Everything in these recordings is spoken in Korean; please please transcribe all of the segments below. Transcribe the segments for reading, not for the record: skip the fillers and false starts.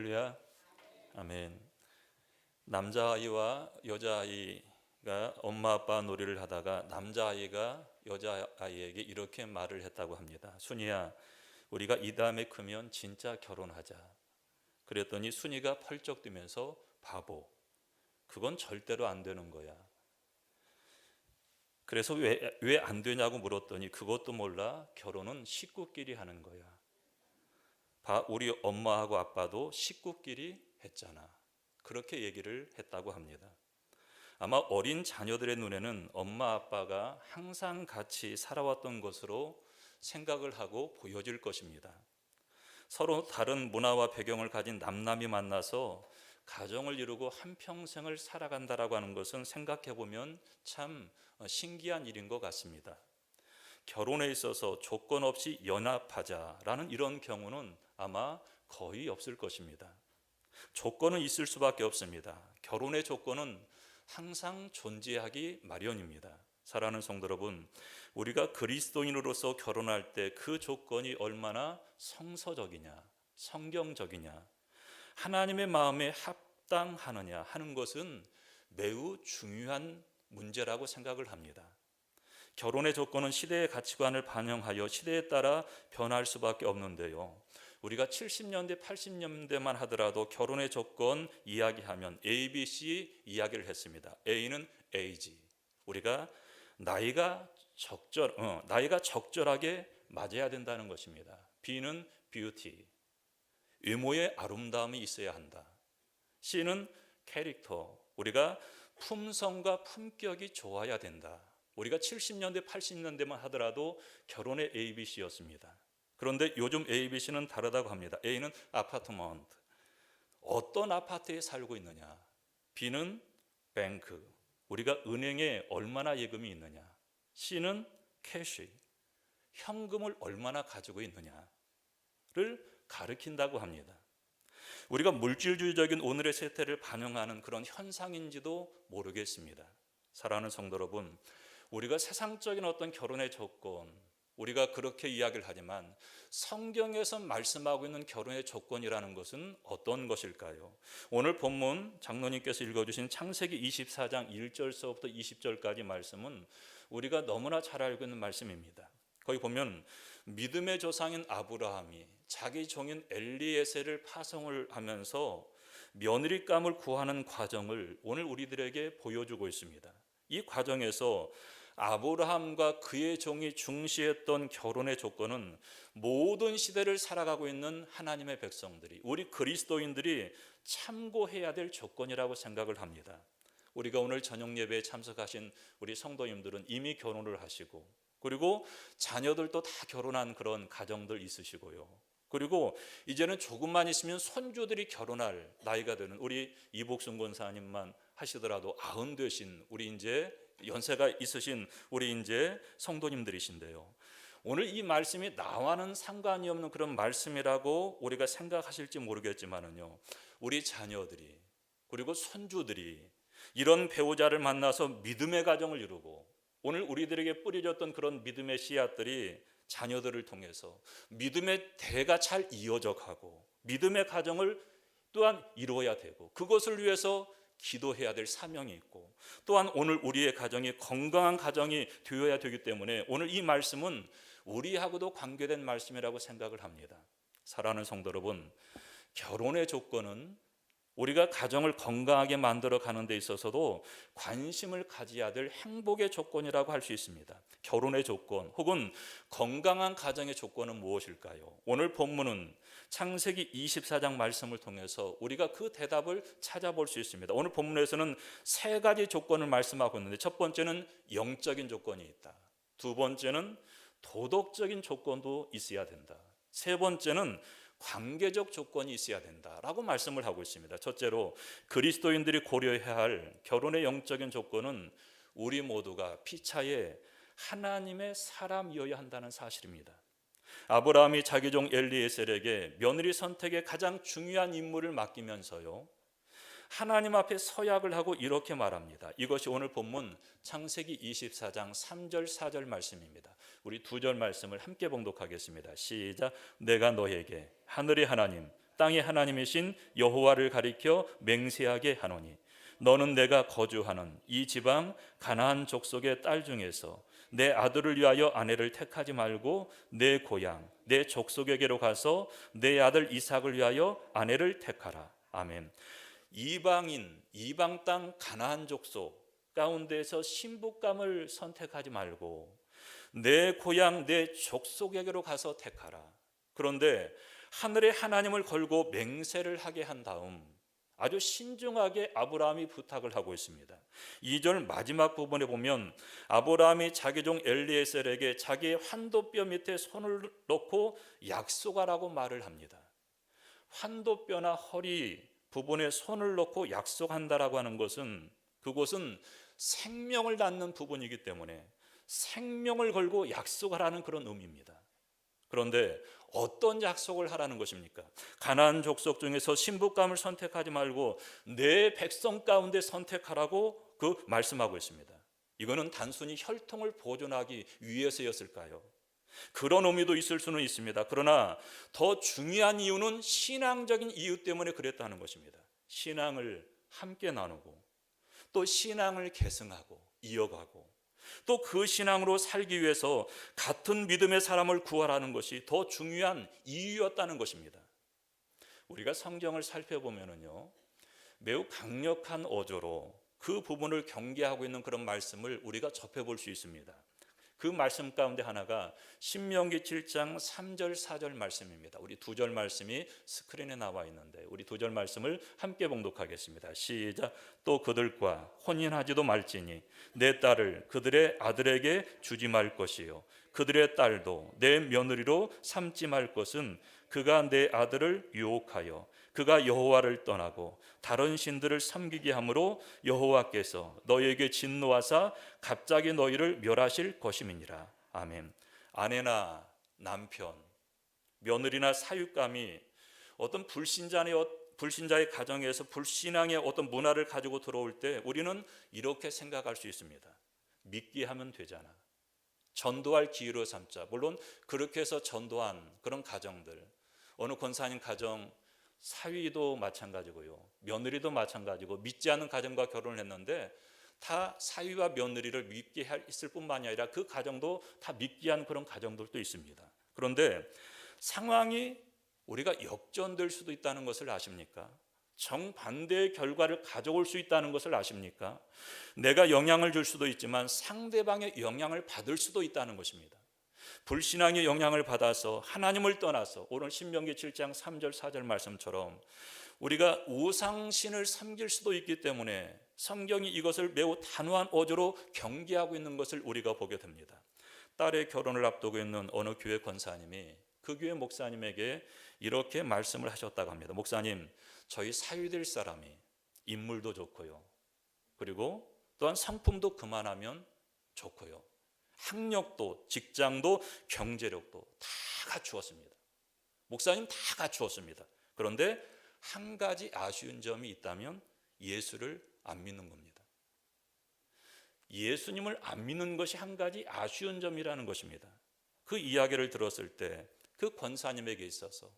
할렐루야. 아멘. 남자아이와 여자아이가 엄마 아빠 놀이를 하다가 남자아이가 여자아이에게 이렇게 말을 했다고 합니다. 순이야, 우리가 이 다음에 크면 진짜 결혼하자. 그랬더니 순이가 펄쩍 뛰면서 바보, 그건 절대로 안 되는 거야. 그래서 왜 안 되냐고 물었더니 그것도 몰라, 결혼은 식구끼리 하는 거야. 우리 엄마하고 아빠도 식구끼리 했잖아. 그렇게 얘기를 했다고 합니다. 아마 어린 자녀들의 눈에는 엄마 아빠가 항상 같이 살아왔던 것으로 생각을 하고 보여질 것입니다. 서로 다른 문화와 배경을 가진 남남이 만나서 가정을 이루고 한평생을 살아간다라고 하는 것은 생각해 보면 참 신기한 일인 것 같습니다. 결혼에 있어서 조건 없이 연합하자라는 이런 경우는 아마 거의 없을 것입니다. 조건은 있을 수밖에 없습니다. 결혼의 조건은 항상 존재하기 마련입니다. 사랑하는 성도 여러분, 우리가 그리스도인으로서 결혼할 때 그 조건이 얼마나 성서적이냐, 성경적이냐, 하나님의 마음에 합당하느냐 하는 것은 매우 중요한 문제라고 생각을 합니다. 결혼의 조건은 시대의 가치관을 반영하여 시대에 따라 변할 수밖에 없는데요, 우리가 70년대, 80년대만 하더라도 결혼의 조건 이야기하면 ABC 이야기를 했습니다. A는 age, 우리가 나이가 적절하게 맞아야 된다는 것입니다. B는 beauty, 외모의 아름다움이 있어야 한다. C는 캐릭터, 우리가 품성과 품격이 좋아야 된다. 우리가 70년대, 80년대만 하더라도 결혼의 ABC였습니다. 그런데 요즘 ABC는 다르다고 합니다. A는 아파트먼트, 어떤 아파트에 살고 있느냐. B는 뱅크, 우리가 은행에 얼마나 예금이 있느냐. C는 캐시, 현금을 얼마나 가지고 있느냐를 가리킨다고 합니다. 우리가 물질주의적인 오늘의 세태를 반영하는 그런 현상인지도 모르겠습니다. 사랑하는 성도 여러분, 우리가 세상적인 어떤 결혼의 조건, 우리가 그렇게 이야기를 하지만 성경에서 말씀하고 있는 결혼의 조건이라는 것은 어떤 것일까요? 오늘 본문 장로님께서 읽어주신 창세기 24장 1절서부터 20절까지 말씀은 우리가 너무나 잘 알고 있는 말씀입니다. 거기 보면 믿음의 조상인 아브라함이 자기 종인 엘리에셀을 파송을 하면서 며느리감을 구하는 과정을 오늘 우리들에게 보여주고 있습니다. 이 과정에서 아브라함과 그의 종이 중시했던 결혼의 조건은 모든 시대를 살아가고 있는 하나님의 백성들이, 우리 그리스도인들이 참고해야 될 조건이라고 생각을 합니다. 우리가 오늘 저녁 예배에 참석하신 우리 성도님들은 이미 결혼을 하시고, 그리고 자녀들도 다 결혼한 그런 가정들 있으시고요. 그리고 이제는 조금만 있으면 손주들이 결혼할 나이가 되는 우리 이복순 권사님만 하시더라도 90 되신 우리 이제 연세가 있으신 우리 이제 성도님들이신데요, 오늘 이 말씀이 나와는 상관이 없는 그런 말씀이라고 우리가 생각하실지 모르겠지만은요, 우리 자녀들이 그리고 손주들이 이런 배우자를 만나서 믿음의 가정을 이루고, 오늘 우리들에게 뿌려졌던 그런 믿음의 씨앗들이 자녀들을 통해서 믿음의 대가 잘 이어져 가고 믿음의 가정을 또한 이루어야 되고, 그것을 위해서 기도해야 될 사명이 있고, 또한 오늘 우리의 가정이 건강한 가정이 되어야 되기 때문에 오늘 이 말씀은 우리하고도 관계된 말씀이라고 생각을 합니다. 사랑하는 성도 여러분, 결혼의 조건은 우리가 가정을 건강하게 만들어 가는 데 있어서도 관심을 가져야 될 행복의 조건이라고 할 수 있습니다. 결혼의 조건 혹은 건강한 가정의 조건은 무엇일까요? 오늘 본문은 창세기 24장 말씀을 통해서 우리가 그 대답을 찾아볼 수 있습니다. 오늘 본문에서는 세 가지 조건을 말씀하고 있는데, 첫 번째는 영적인 조건이 있다. 두 번째는 도덕적인 조건도 있어야 된다. 세 번째는 관계적 조건이 있어야 된다라고 말씀을 하고 있습니다. 첫째로 그리스도인들이 고려해야 할 결혼의 영적인 조건은 우리 모두가 피차에 하나님의 사람이어야 한다는 사실입니다. 아브라함이 자기 종 엘리에셀에게 며느리 선택의 가장 중요한 임무를 맡기면서요, 하나님 앞에 서약을 하고 이렇게 말합니다. 이것이 오늘 본문 창세기 24장 3절 4절 말씀입니다. 우리 두 절 말씀을 함께 봉독하겠습니다. 시작. 내가 너에게 하늘의 하나님 땅의 하나님이신 여호와를 가리켜 맹세하게 하노니 너는 내가 거주하는 이 지방 가나안 족속의 딸 중에서 내 아들을 위하여 아내를 택하지 말고 내 고향 내 족속에게로 가서 내 아들 이삭을 위하여 아내를 택하라. 아멘. 이방인 이방 땅 가나안 족속 가운데서 신부감을 선택하지 말고 내 고향 내 족속에게로 가서 택하라. 그런데 하늘의 하나님을 걸고 맹세를 하게 한 다음 아주 신중하게 아브라함이 부탁을 하고 있습니다. 2절 마지막 부분에 보면 아브라함이 자기 종 엘리에셀에게 자기의 환도뼈 밑에 손을 놓고 약속하라고 말을 합니다. 환도뼈나 허리 부분에 손을 놓고 약속한다라고 하는 것은 그곳은 생명을 낳는 부분이기 때문에 생명을 걸고 약속하라는 그런 의미입니다. 그런데 어떤 약속을 하라는 것입니까? 가나안 족속 중에서 신부감을 선택하지 말고 내 백성 가운데 선택하라고 그 말씀하고 있습니다. 이거는 단순히 혈통을 보존하기 위해서였을까요? 그런 의미도 있을 수는 있습니다. 그러나 더 중요한 이유는 신앙적인 이유 때문에 그랬다는 것입니다. 신앙을 함께 나누고 또 신앙을 계승하고 이어가고 또 그 신앙으로 살기 위해서 같은 믿음의 사람을 구하라는 것이 더 중요한 이유였다는 것입니다. 우리가 성경을 살펴보면요, 매우 강력한 어조로 그 부분을 경계하고 있는 그런 말씀을 우리가 접해볼 수 있습니다. 그 말씀 가운데 하나가 신명기 7장 3절 4절 말씀입니다. 우리 두 절 말씀이 스크린에 나와 있는데 우리 두 절 말씀을 함께 봉독하겠습니다. 시작. 또 그들과 혼인하지도 말지니 내 딸을 그들의 아들에게 주지 말 것이요 그들의 딸도 내 며느리로 삼지 말 것은 그가 내 아들을 유혹하여 그가 여호와를 떠나고 다른 신들을 섬기게 함으로 여호와께서 너희에게 진노하사 갑자기 너희를 멸하실 것임이니라. 아멘. 아내나 남편, 며느리나 사육감이 어떤 불신자의 가정에서 불신앙의 어떤 문화를 가지고 들어올 때 우리는 이렇게 생각할 수 있습니다. 믿게 하면 되잖아. 전도할 기회로 삼자. 물론 그렇게 해서 전도한 그런 가정들, 어느 권사님 가정 사위도 마찬가지고요, 며느리도 마찬가지고 믿지 않는 가정과 결혼을 했는데 다 사위와 며느리를 믿게 했을 뿐만이 아니라 그 가정도 다 믿게 한 그런 가정들도 있습니다. 그런데 상황이 우리가 역전될 수도 있다는 것을 아십니까? 정반대의 결과를 가져올 수 있다는 것을 아십니까? 내가 영향을 줄 수도 있지만 상대방의 영향을 받을 수도 있다는 것입니다. 불신앙의 영향을 받아서 하나님을 떠나서 오늘 신명기 7장 3절 4절 말씀처럼 우리가 우상신을 섬길 수도 있기 때문에 성경이 이것을 매우 단호한 어조로 경계하고 있는 것을 우리가 보게 됩니다. 딸의 결혼을 앞두고 있는 어느 교회 권사님이 그 교회 목사님에게 이렇게 말씀을 하셨다고 합니다. 목사님, 저희 사위될 사람이 인물도 좋고요, 그리고 또한 성품도 그만하면 좋고요, 학력도 직장도 경제력도 다 갖추었습니다. 목사님 다 갖추었습니다. 그런데 한 가지 아쉬운 점이 있다면 예수를 안 믿는 겁니다. 예수님을 안 믿는 것이 한 가지 아쉬운 점이라는 것입니다. 그 이야기를 들었을 때 그 권사님에게 있어서,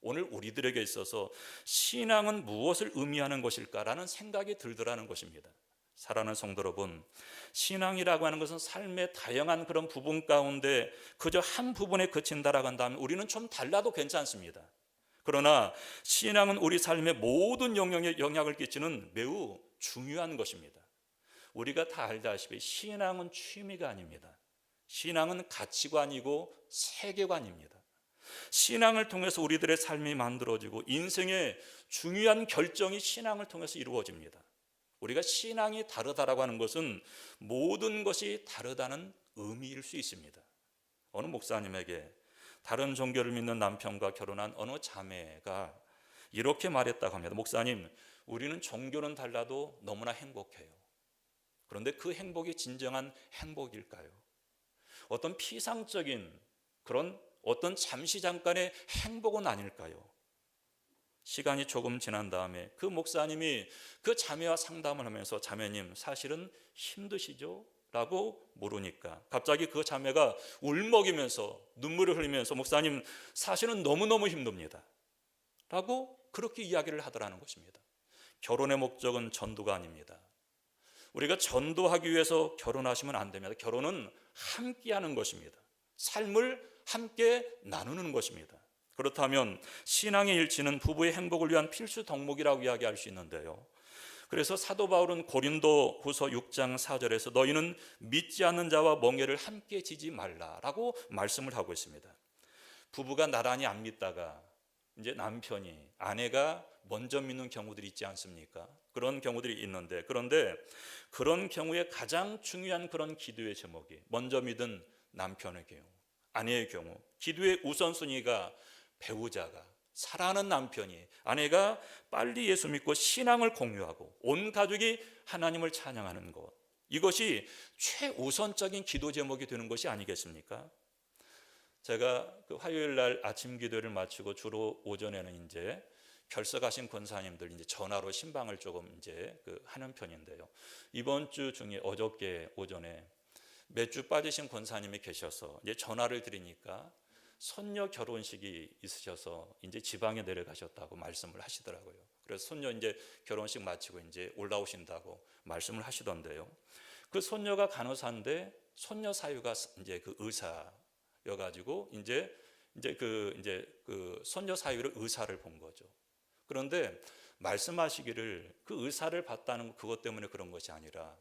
오늘 우리들에게 있어서 신앙은 무엇을 의미하는 것일까라는 생각이 들더라는 것입니다. 사랑하는 성도 여러분, 신앙이라고 하는 것은 삶의 다양한 그런 부분 가운데 그저 한 부분에 그친다라고 한다면 우리는 좀 달라도 괜찮습니다. 그러나 신앙은 우리 삶의 모든 영역에 영향을 끼치는 매우 중요한 것입니다. 우리가 다 알다시피 신앙은 취미가 아닙니다. 신앙은 가치관이고 세계관입니다. 신앙을 통해서 우리들의 삶이 만들어지고 인생의 중요한 결정이 신앙을 통해서 이루어집니다. 우리가 신앙이 다르다라고 하는 것은 모든 것이 다르다는 의미일 수 있습니다. 어느 목사님에게 다른 종교를 믿는 남편과 결혼한 어느 자매가 이렇게 말했다고 합니다. 목사님, 우리는 종교는 달라도 너무나 행복해요. 그런데 그 행복이 진정한 행복일까요? 어떤 피상적인 그런 어떤 잠시 잠깐의 행복은 아닐까요? 시간이 조금 지난 다음에 그 목사님이 그 자매와 상담을 하면서 자매님, 사실은 힘드시죠? 라고 물으니까 갑자기 그 자매가 울먹이면서 눈물을 흘리면서 목사님, 사실은 너무너무 힘듭니다. 라고 그렇게 이야기를 하더라는 것입니다. 결혼의 목적은 전도가 아닙니다. 우리가 전도하기 위해서 결혼하시면 안 됩니다. 결혼은 함께하는 것입니다. 삶을 함께 나누는 것입니다. 그렇다면 신앙의 일치는 부부의 행복을 위한 필수 덕목이라고 이야기할 수 있는데요. 그래서 사도 바울은 고린도 후서 6장 4절에서 너희는 믿지 않는 자와 멍에를 함께 지지 말라라고 말씀을 하고 있습니다. 부부가 나란히 안 믿다가 이제 남편이, 아내가 먼저 믿는 경우들이 있지 않습니까? 그런 경우들이 있는데, 그런데 그런 경우에 가장 중요한 그런 기도의 제목이 먼저 믿은 남편의 경우, 아내의 경우, 기도의 우선순위가 배우자가, 사랑하는 남편이, 아내가 빨리 예수 믿고 신앙을 공유하고 온 가족이 하나님을 찬양하는 것, 이것이 최우선적인 기도 제목이 되는 것이 아니겠습니까? 제가 그 화요일 날 아침 기도를 마치고 주로 오전에는 이제 결석하신 권사님들 이제 전화로 신방을 조금 이제 하는 편인데요. 이번 주 중에 어저께 오전에 몇 주 빠지신 권사님이 계셔서 이제 전화를 드리니까 손녀 결혼식이 있으셔서 이제 지방에 내려가셨다고 말씀을 하시더라고요. 그래서 손녀 이제 결혼식 마치고 이제 올라오신다고 말씀을 하시던데요. 그 손녀가 간호사인데 손녀 사유가 이제 그 의사여가지고 이제 그 손녀 사유를 의사를 본 거죠. 그런데 말씀하시기를 그 의사를 봤다는 그것 때문에 그런 것이 아니라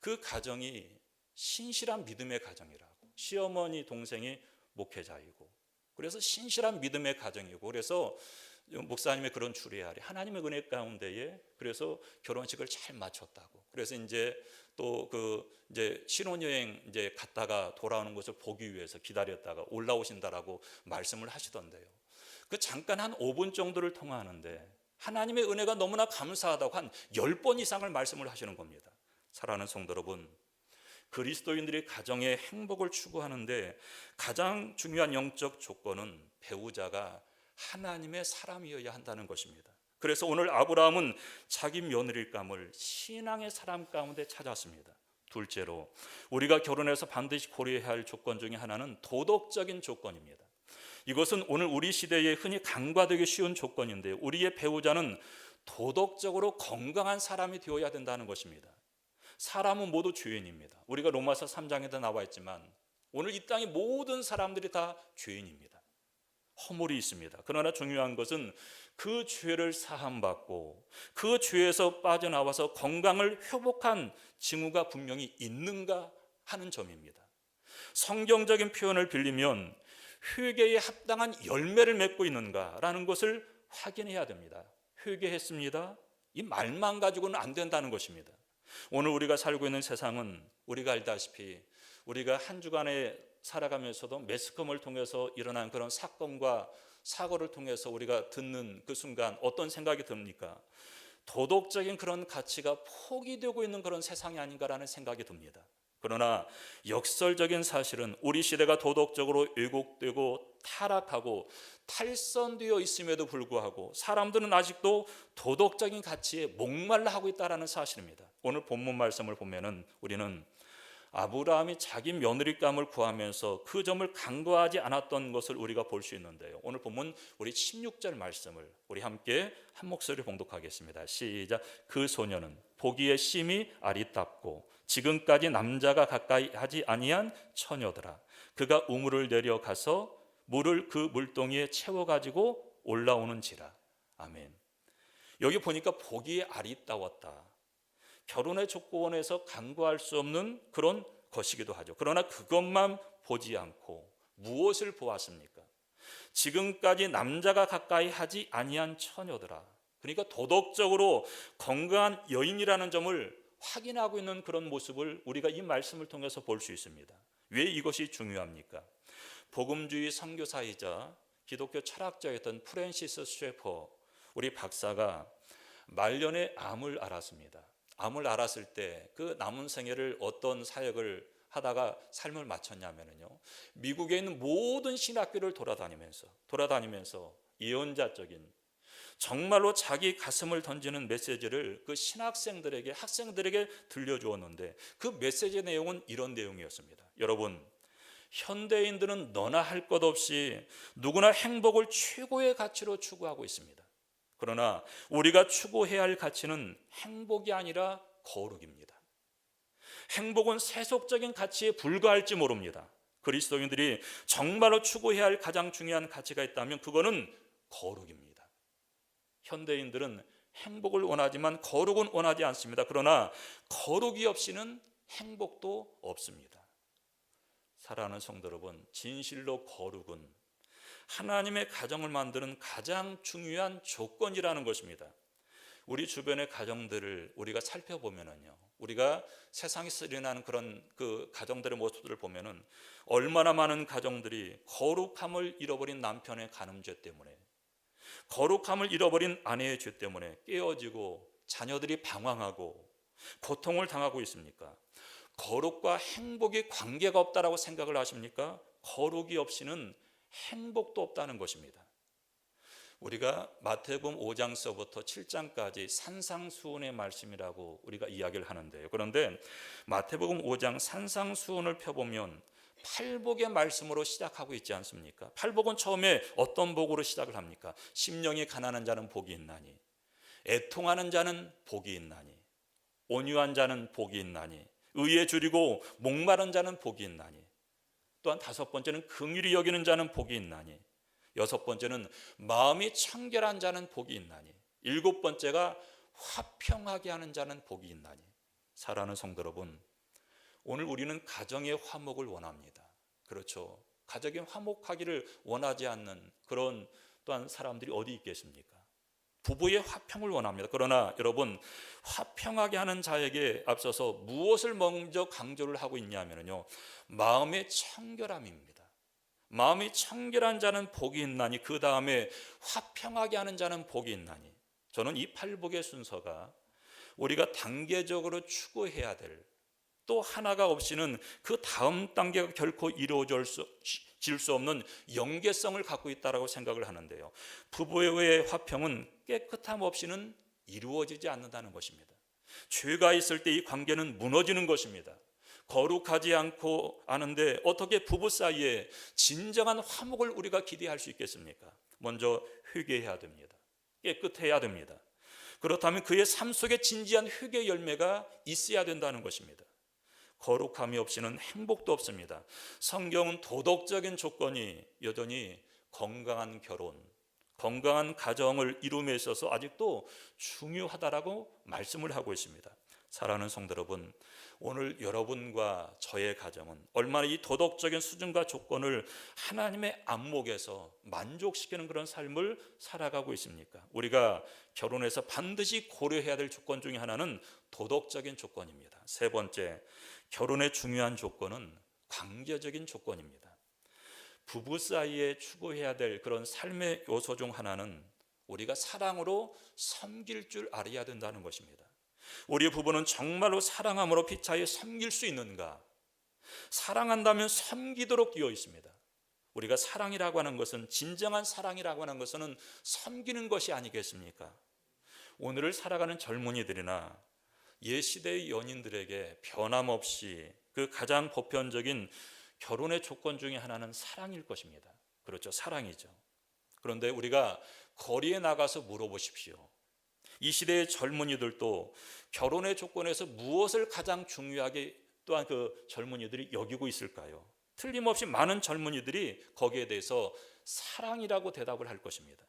그 가정이 신실한 믿음의 가정이라고, 시어머니 동생이 목회자이고 그래서 신실한 믿음의 가정이고, 그래서 목사님의 그런 주례 아래 하나님의 은혜 가운데에 그래서 결혼식을 잘 마쳤다고, 그래서 이제 또 이제 신혼여행 이제 갔다가 돌아오는 것을 보기 위해서 기다렸다가 올라오신다라고 말씀을 하시던데요. 그 잠깐 한 5분 정도를 통화하는데 하나님의 은혜가 너무나 감사하다고 한 10번 이상을 말씀을 하시는 겁니다. 사랑하는 성도 여러분, 그리스도인들이 가정의 행복을 추구하는데 가장 중요한 영적 조건은 배우자가 하나님의 사람이어야 한다는 것입니다. 그래서 오늘 아브라함은 자기 며느리감을 신앙의 사람 가운데 찾았습니다. 둘째로, 우리가 결혼해서 반드시 고려해야 할 조건 중에 하나는 도덕적인 조건입니다. 이것은 오늘 우리 시대에 흔히 간과되기 쉬운 조건인데, 우리의 배우자는 도덕적으로 건강한 사람이 되어야 된다는 것입니다. 사람은 모두 죄인입니다. 우리가 로마서 3장에도 나와 있지만 오늘 이 땅의 모든 사람들이 다 죄인입니다. 허물이 있습니다. 그러나 중요한 것은 그 죄를 사함받고 그 죄에서 빠져나와서 건강을 회복한 징후가 분명히 있는가 하는 점입니다. 성경적인 표현을 빌리면 회개에 합당한 열매를 맺고 있는가라는 것을 확인해야 됩니다. 회개했습니다. 이 말만 가지고는 안 된다는 것입니다. 오늘 우리가 살고 있는 세상은 우리가 알다시피 우리가 한 주간에 살아가면서도 매스컴을 통해서 일어난 그런 사건과 사고를 통해서 우리가 듣는 그 순간 어떤 생각이 듭니까? 도덕적인 그런 가치가 포기되고 있는 그런 세상이 아닌가라는 생각이 듭니다. 그러나 역설적인 사실은 우리 시대가 도덕적으로 왜곡되고 타락하고 탈선되어 있음에도 불구하고 사람들은 아직도 도덕적인 가치에 목말라 하고 있다는 사실입니다. 오늘 본문 말씀을 보면은 우리는 아브라함이 자기 며느리감을 구하면서 그 점을 간과하지 않았던 것을 우리가 볼 수 있는데요. 오늘 본문 우리 16절 말씀을 우리 함께 한 목소리 봉독하겠습니다. 시작. 그 소녀는 보기에 심히 아리답고 지금까지 남자가 가까이 하지 아니한 처녀더라. 그가 우물을 내려가서 물을 그 물동이에 채워가지고 올라오는지라. 아멘. 여기 보니까 보기에 아리따웠다. 결혼의 조건에서 간과할 수 없는 그런 것이기도 하죠. 그러나 그것만 보지 않고 무엇을 보았습니까? 지금까지 남자가 가까이 하지 아니한 처녀더라. 그러니까 도덕적으로 건강한 여인이라는 점을 확인하고 있는 그런 모습을 우리가 이 말씀을 통해서 볼 수 있습니다. 왜 이것이 중요합니까? 복음주의 선교사이자 기독교 철학자였던 프랜시스 셰퍼, 우리 박사가 말년에 암을 앓았습니다. 암을 앓았을 때 그 남은 생애를 어떤 사역을 하다가 삶을 마쳤냐면요, 미국에 있는 모든 신학교를 돌아다니면서 예언자적인 정말로 자기 가슴을 던지는 메시지를 그 신학생들에게, 학생들에게 들려주었는데 그 메시지 내용은 이런 내용이었습니다. 여러분, 현대인들은 너나 할 것 없이 누구나 행복을 최고의 가치로 추구하고 있습니다. 그러나 우리가 추구해야 할 가치는 행복이 아니라 거룩입니다. 행복은 세속적인 가치에 불과할지 모릅니다. 그리스도인들이 정말로 추구해야 할 가장 중요한 가치가 있다면 그거는 거룩입니다. 현대인들은 행복을 원하지만 거룩은 원하지 않습니다. 그러나 거룩이 없이는 행복도 없습니다. 사랑하는 성도 여러분, 진실로 거룩은 하나님의 가정을 만드는 가장 중요한 조건이라는 것입니다. 우리 주변의 가정들을 우리가 살펴보면요, 우리가 세상에서 일어나는 그런 그 가정들의 모습들을 보면은 얼마나 많은 가정들이 거룩함을 잃어버린 남편의 간음죄 때문에, 거룩함을 잃어버린 아내의 죄 때문에 깨어지고 자녀들이 방황하고 고통을 당하고 있습니까? 거룩과 행복이 관계가 없다라고 생각을 하십니까? 거룩이 없이는 행복도 없다는 것입니다. 우리가 마태복음 5장서부터 7장까지 산상수훈의 말씀이라고 우리가 이야기를 하는데요. 그런데 마태복음 5장 산상수훈을 펴보면 팔복의 말씀으로 시작하고 있지 않습니까? 팔복은 처음에 어떤 복으로 시작을 합니까? 심령이 가난한 자는 복이 있나니, 애통하는 자는 복이 있나니, 온유한 자는 복이 있나니, 의에 줄이고 목마른 자는 복이 있나니, 또한 다섯 번째는 긍휼히 여기는 자는 복이 있나니, 여섯 번째는 마음이 청결한 자는 복이 있나니, 일곱 번째가 화평하게 하는 자는 복이 있나니. 사랑하는 성도 여러분, 오늘 우리는 가정의 화목을 원합니다. 그렇죠. 가정이 화목하기를 원하지 않는 그런 또한 사람들이 어디 있겠습니까? 부부의 화평을 원합니다. 그러나 여러분, 화평하게 하는 자에게 앞서서 무엇을 먼저 강조를 하고 있냐면요, 마음의 청결함입니다. 마음이 청결한 자는 복이 있나니, 그 다음에 화평하게 하는 자는 복이 있나니. 저는 이 팔복의 순서가 우리가 단계적으로 추구해야 될, 또 하나가 없이는 그 다음 단계가 결코 이루어질 수 없는 연계성을 갖고 있다고 생각을 하는데요, 부부의 화평은 깨끗함 없이는 이루어지지 않는다는 것입니다. 죄가 있을 때 이 관계는 무너지는 것입니다. 거룩하지 않고 아는데 어떻게 부부 사이에 진정한 화목을 우리가 기대할 수 있겠습니까? 먼저 회개해야 됩니다. 깨끗해야 됩니다. 그렇다면 그의 삶 속에 진지한 회개 열매가 있어야 된다는 것입니다. 거룩함이 없이는 행복도 없습니다. 성경은 도덕적인 조건이 여전히 건강한 결혼, 건강한 가정을 이룸에 있어서 아직도 중요하다라고 말씀을 하고 있습니다. 사랑하는 성도 여러분, 오늘 여러분과 저의 가정은 얼마나 이 도덕적인 수준과 조건을 하나님의 안목에서 만족시키는 그런 삶을 살아가고 있습니까? 우리가 결혼해서 반드시 고려해야 될 조건 중에 하나는 도덕적인 조건입니다. 세 번째, 결혼의 중요한 조건은 관계적인 조건입니다. 부부 사이에 추구해야 될 그런 삶의 요소 중 하나는 우리가 사랑으로 섬길 줄 알아야 된다는 것입니다. 우리 부부는 정말로 사랑함으로 피차에 섬길 수 있는가? 사랑한다면 섬기도록 되어 있습니다. 우리가 사랑이라고 하는 것은, 진정한 사랑이라고 하는 것은 섬기는 것이 아니겠습니까? 오늘을 살아가는 젊은이들이나 옛 시대의 연인들에게 변함없이 그 가장 보편적인 결혼의 조건 중에 하나는 사랑일 것입니다. 그렇죠, 사랑이죠. 그런데 우리가 거리에 나가서 물어보십시오. 이 시대의 젊은이들도 결혼의 조건에서 무엇을 가장 중요하게 또한 그 젊은이들이 여기고 있을까요? 틀림없이 많은 젊은이들이 거기에 대해서 사랑이라고 대답을 할 것입니다.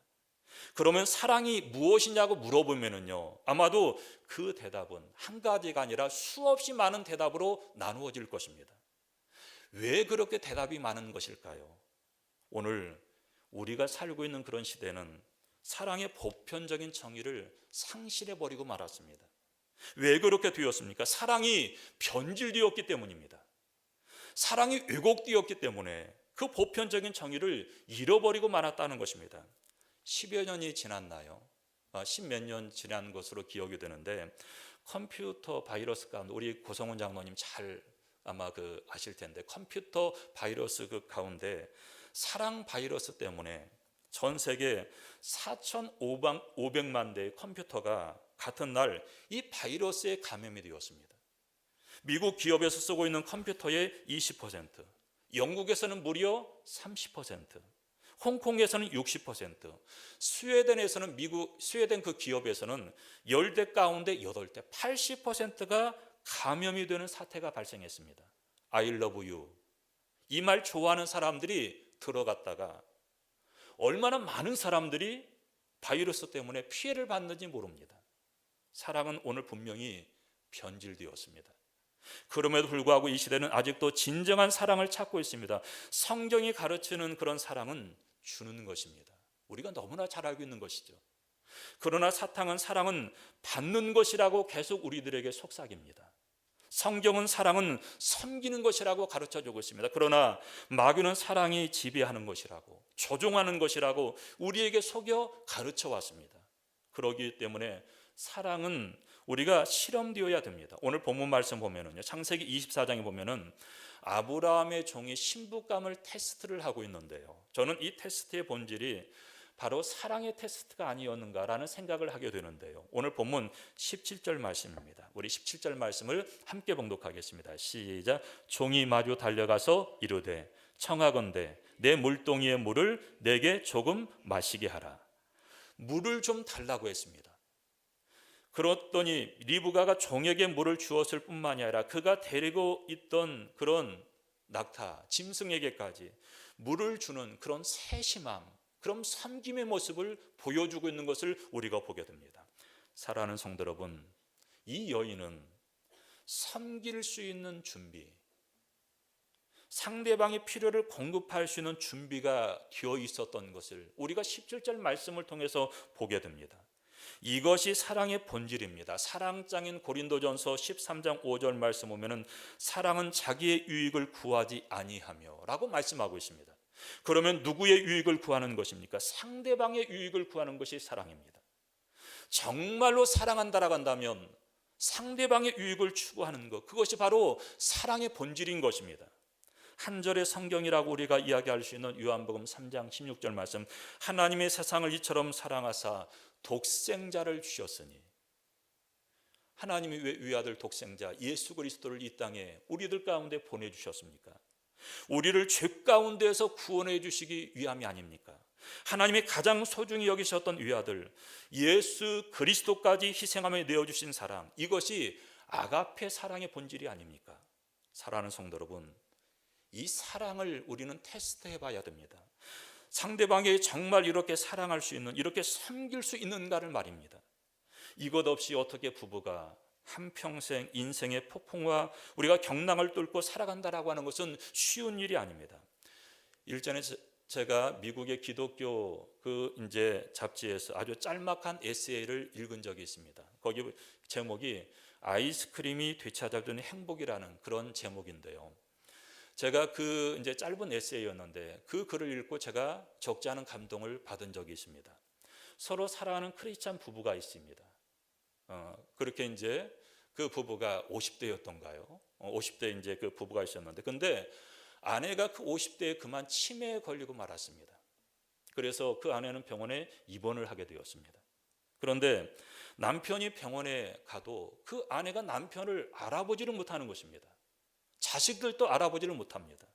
그러면 사랑이 무엇이냐고 물어보면요, 아마도 그 대답은 한 가지가 아니라 수없이 많은 대답으로 나누어질 것입니다. 왜 그렇게 대답이 많은 것일까요? 오늘 우리가 살고 있는 그런 시대는 사랑의 보편적인 정의를 상실해버리고 말았습니다. 왜 그렇게 되었습니까? 사랑이 변질되었기 때문입니다. 사랑이 왜곡되었기 때문에 그 보편적인 정의를 잃어버리고 말았다는 것입니다. 10여 년이 지났나요? 10몇 년 지난 것으로 기억이 되는데, 컴퓨터 바이러스 가운데 우리 고성훈 장로님 잘 아마 아실 텐데, 컴퓨터 바이러스 가운데 사랑 바이러스 때문에 전 세계 4,500만 대의 컴퓨터가 같은 날 이 바이러스에 감염이 되었습니다. 미국 기업에서 쓰고 있는 컴퓨터의 20%, 영국에서는 무려 30%, 홍콩에서는 60%, 스웨덴 그 기업에서는 10대 가운데 8대, 80%가 감염이 되는 사태가 발생했습니다. I love you. 이 말 좋아하는 사람들이 들어갔다가 얼마나 많은 사람들이 바이러스 때문에 피해를 받는지 모릅니다. 사랑은 오늘 분명히 변질되었습니다. 그럼에도 불구하고 이 시대는 아직도 진정한 사랑을 찾고 있습니다. 성경이 가르치는 그런 사랑은 주는 것입니다. 우리가 너무나 잘 알고 있는 것이죠. 그러나 사랑은 받는 것이라고 계속 우리들에게 속삭입니다. 성경은 사랑은 섬기는 것이라고 가르쳐주고 있습니다. 그러나 마귀는 사랑이 지배하는 것이라고, 조종하는 것이라고 우리에게 속여 가르쳐 왔습니다. 그러기 때문에 사랑은 우리가 실험되어야 됩니다. 오늘 본문 말씀 보면은요, 창세기 24장에 보면은 아브라함의 종이 신부감을 테스트를 하고 있는데요, 저는 이 테스트의 본질이 바로 사랑의 테스트가 아니었는가라는 생각을 하게 되는데요, 오늘 본문 17절 말씀입니다. 우리 17절 말씀을 함께 봉독하겠습니다. 시작. 종이 마주 달려가서 이르되 청하건대 내 물동이의 물을 내게 조금 마시게 하라. 물을 좀 달라고 했습니다. 그렇더니 리브가가 종에게 물을 주었을 뿐만이 아니라 그가 데리고 있던 그런 낙타, 짐승에게까지 물을 주는 그런 세심함, 그런 섬김의 모습을 보여주고 있는 것을 우리가 보게 됩니다. 사랑하는 성도 여러분, 이 여인은 섬길 수 있는 준비, 상대방의 필요를 공급할 수 있는 준비가 되어 있었던 것을 우리가 17절 말씀을 통해서 보게 됩니다. 이것이 사랑의 본질입니다. 사랑장인 고린도전서 13장 5절 말씀 보면은 사랑은 자기의 유익을 구하지 아니하며 라고 말씀하고 있습니다. 그러면 누구의 유익을 구하는 것입니까? 상대방의 유익을 구하는 것이 사랑입니다. 정말로 사랑한다라고 한다면 상대방의 유익을 추구하는 것, 그것이 바로 사랑의 본질인 것입니다. 한 절의 성경이라고 우리가 이야기할 수 있는 요한복음 3장 16절 말씀, 하나님의 세상을 이처럼 사랑하사 독생자를 주셨으니, 하나님이 왜 위아들 독생자 예수 그리스도를 이 땅에 우리들 가운데 보내주셨습니까? 우리를 죄 가운데에서 구원해 주시기 위함이 아닙니까? 하나님이 가장 소중히 여기셨던 위아들 예수 그리스도까지 희생하며 내어주신 사랑, 이것이 아가페 사랑의 본질이 아닙니까? 사랑하는 성도 여러분, 이 사랑을 우리는 테스트해 봐야 됩니다. 상대방이 정말 이렇게 사랑할 수 있는, 이렇게 섬길 수 있는가를 말입니다. 이것 없이 어떻게 부부가 한평생 인생의 폭풍과 우리가 경랑을 뚫고 살아간다라고 하는 것은 쉬운 일이 아닙니다. 일전에 제가 미국의 기독교 잡지에서 아주 짤막한 에세이를 읽은 적이 있습니다. 거기 제목이 아이스크림이 되찾아주는 행복이라는 그런 제목인데요, 제가 짧은 에세이였는데 그 글을 읽고 제가 적지 않은 감동을 받은 적이 있습니다. 서로 사랑하는 크리스찬 부부가 있습니다. 그렇게 그 부부가 50대였던가요? 50대 그 부부가 있었는데, 근데 아내가 그 50대에 그만 치매에 걸리고 말았습니다. 그래서 그 아내는 병원에 입원을 하게 되었습니다. 그런데 남편이 병원에 가도 그 아내가 남편을 알아보지를 못하는 것입니다. 자식들도 알아보지를 못합니다.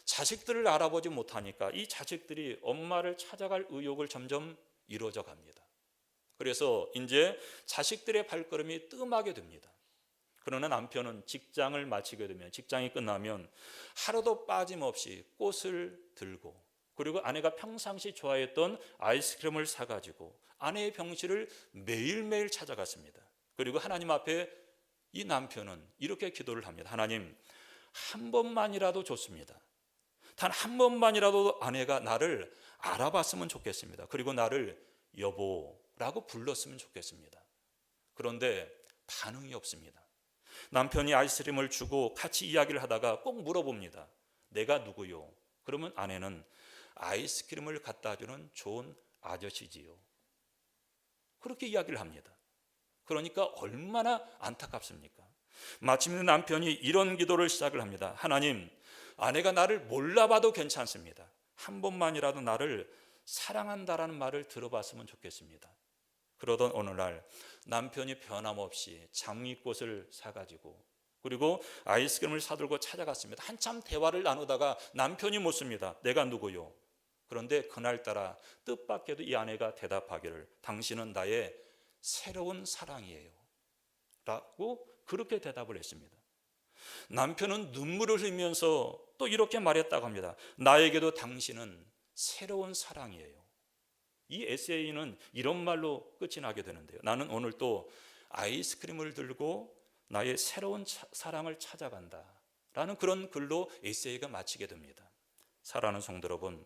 자식들을 알아보지 못하니까 이 자식들이 엄마를 찾아갈 의욕을 점점 이루어져 갑니다. 그래서 이제 자식들의 발걸음이 뜸하게 됩니다. 그러나 남편은 직장을 마치게 되면, 직장이 끝나면 하루도 빠짐없이 꽃을 들고, 그리고 아내가 평상시 좋아했던 아이스크림을 사가지고 아내의 병실을 매일매일 찾아갔습니다. 그리고 하나님 앞에 이 남편은 이렇게 기도를 합니다. 하나님, 한 번만이라도 좋습니다. 단 한 번만이라도 아내가 나를 알아봤으면 좋겠습니다. 그리고 나를 여보라고 불렀으면 좋겠습니다. 그런데 반응이 없습니다. 남편이 아이스크림을 주고 같이 이야기를 하다가 꼭 물어봅니다. 내가 누구요? 그러면 아내는 아이스크림을 갖다 주는 좋은 아저씨지요. 그렇게 이야기를 합니다. 그러니까 얼마나 안타깝습니까? 마침내 남편이 이런 기도를 시작을 합니다. 하나님, 아내가 나를 몰라봐도 괜찮습니다. 한 번만이라도 나를 사랑한다라는 말을 들어봤으면 좋겠습니다. 그러던 어느 날 남편이 변함없이 장미꽃을 사가지고 그리고 아이스크림을 사들고 찾아갔습니다. 한참 대화를 나누다가 남편이 묻습니다. 내가 누구요? 그런데 그날따라 뜻밖에도 이 아내가 대답하기를 당신은 나의 새로운 사랑이에요 라고 그렇게 대답을 했습니다. 남편은 눈물을 흘리면서 또 이렇게 말했다고 합니다. 나에게도 당신은 새로운 사랑이에요. 이 에세이는 이런 말로 끝이 나게 되는데요. 나는 오늘 또 아이스크림을 들고 나의 새로운 사랑을 찾아간다 라는 그런 글로 에세이가 마치게 됩니다. 사랑하는 성도 여러분,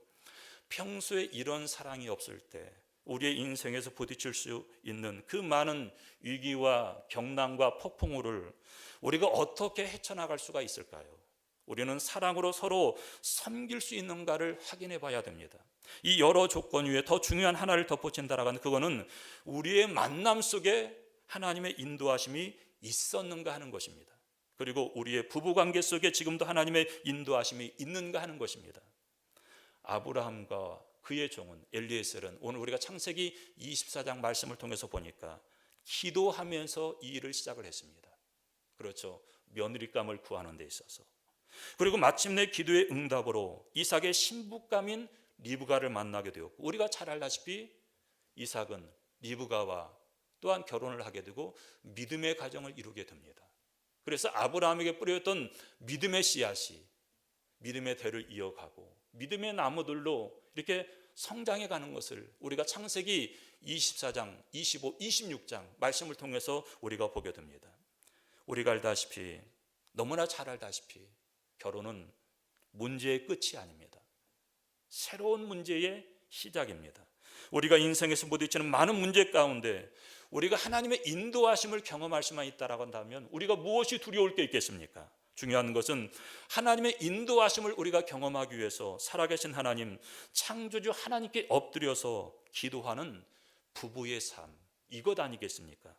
평소에 이런 사랑이 없을 때 우리의 인생에서 부딪힐 수 있는 그 많은 위기와 경난과 폭풍우를 우리가 어떻게 헤쳐나갈 수가 있을까요? 우리는 사랑으로 서로 섬길 수 있는가를 확인해 봐야 됩니다. 이 여러 조건 위에 더 중요한 하나를 덧붙인다라고 하는 그거는 우리의 만남 속에 하나님의 인도하심이 있었는가 하는 것입니다. 그리고 우리의 부부관계 속에 지금도 하나님의 인도하심이 있는가 하는 것입니다. 아브라함과 그의 종은 엘리에셀은 오늘 우리가 창세기 24장 말씀을 통해서 보니까 기도하면서 이 일을 시작을 했습니다. 그렇죠. 며느리감을 구하는 데 있어서. 그리고 마침내 기도의 응답으로 이삭의 신부감인 리브가를 만나게 되었고, 우리가 잘 알다시피 이삭은 리브가와 또한 결혼을 하게 되고 믿음의 가정을 이루게 됩니다. 그래서 아브라함에게 뿌려졌던 믿음의 씨앗이 믿음의 대를 이어가고 믿음의 나무들로 이렇게 성장해 가는 것을 우리가 창세기 24장, 25, 26장 말씀을 통해서 우리가 보게 됩니다. 우리가 알다시피, 너무나 잘 알다시피 결혼은 문제의 끝이 아닙니다. 새로운 문제의 시작입니다. 우리가 인생에서 부딪히는 많은 문제 가운데 우리가 하나님의 인도하심을 경험할 수만 있다라고 한다면 우리가 무엇이 두려울 게 있겠습니까? 중요한 것은 하나님의 인도하심을 우리가 경험하기 위해서 살아계신 하나님, 창조주 하나님께 엎드려서 기도하는 부부의 삶, 이것 아니겠습니까?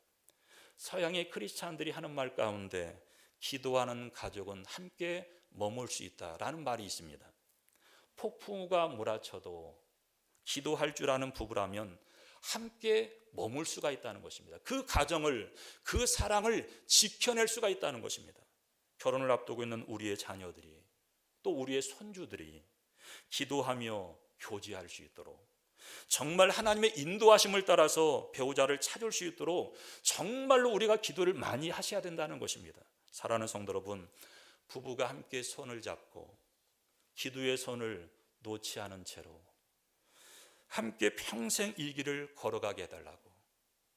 서양의 크리스찬들이 하는 말 가운데 기도하는 가족은 함께 머물 수 있다라는 말이 있습니다. 폭풍우가 몰아쳐도 기도할 줄 아는 부부라면 함께 머물 수가 있다는 것입니다. 그 가정을, 그 사랑을 지켜낼 수가 있다는 것입니다. 결혼을 앞두고 있는 우리의 자녀들이, 또 우리의 손주들이 기도하며 교제할 수 있도록, 정말 하나님의 인도하심을 따라서 배우자를 찾을 수 있도록 정말로 우리가 기도를 많이 하셔야 된다는 것입니다. 사랑하는 성도 여러분, 부부가 함께 손을 잡고 기도의 손을 놓지 않은 채로 함께 평생 이 길을 걸어가게 해달라고,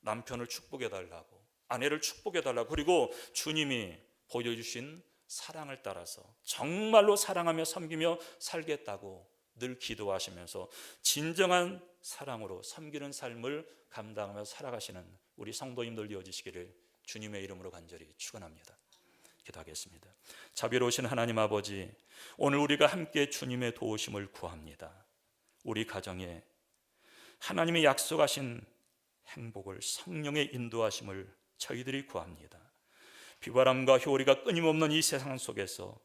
남편을 축복해달라고, 아내를 축복해달라고, 그리고 주님이 보여주신 사랑을 따라서 정말로 사랑하며 섬기며 살겠다고 늘 기도하시면서 진정한 사랑으로 섬기는 삶을 감당하며 살아가시는 우리 성도님들 되어주시기를 주님의 이름으로 간절히 축원합니다. 기도하겠습니다. 자비로우신 하나님 아버지, 오늘 우리가 함께 주님의 도우심을 구합니다. 우리 가정에 하나님의 약속하신 행복을, 성령의 인도하심을 저희들이 구합니다. 비바람과 효리가 끊임없는 이 세상 속에서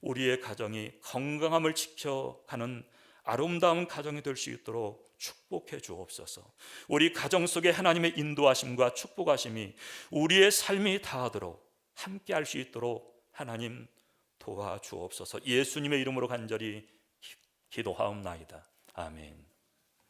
우리의 가정이 건강함을 지켜가는 아름다운 가정이 될 수 있도록 축복해 주옵소서. 우리 가정 속에 하나님의 인도하심과 축복하심이 우리의 삶이 다하도록 함께 할 수 있도록 하나님 도와주옵소서. 예수님의 이름으로 간절히 기도하옵나이다. 아멘.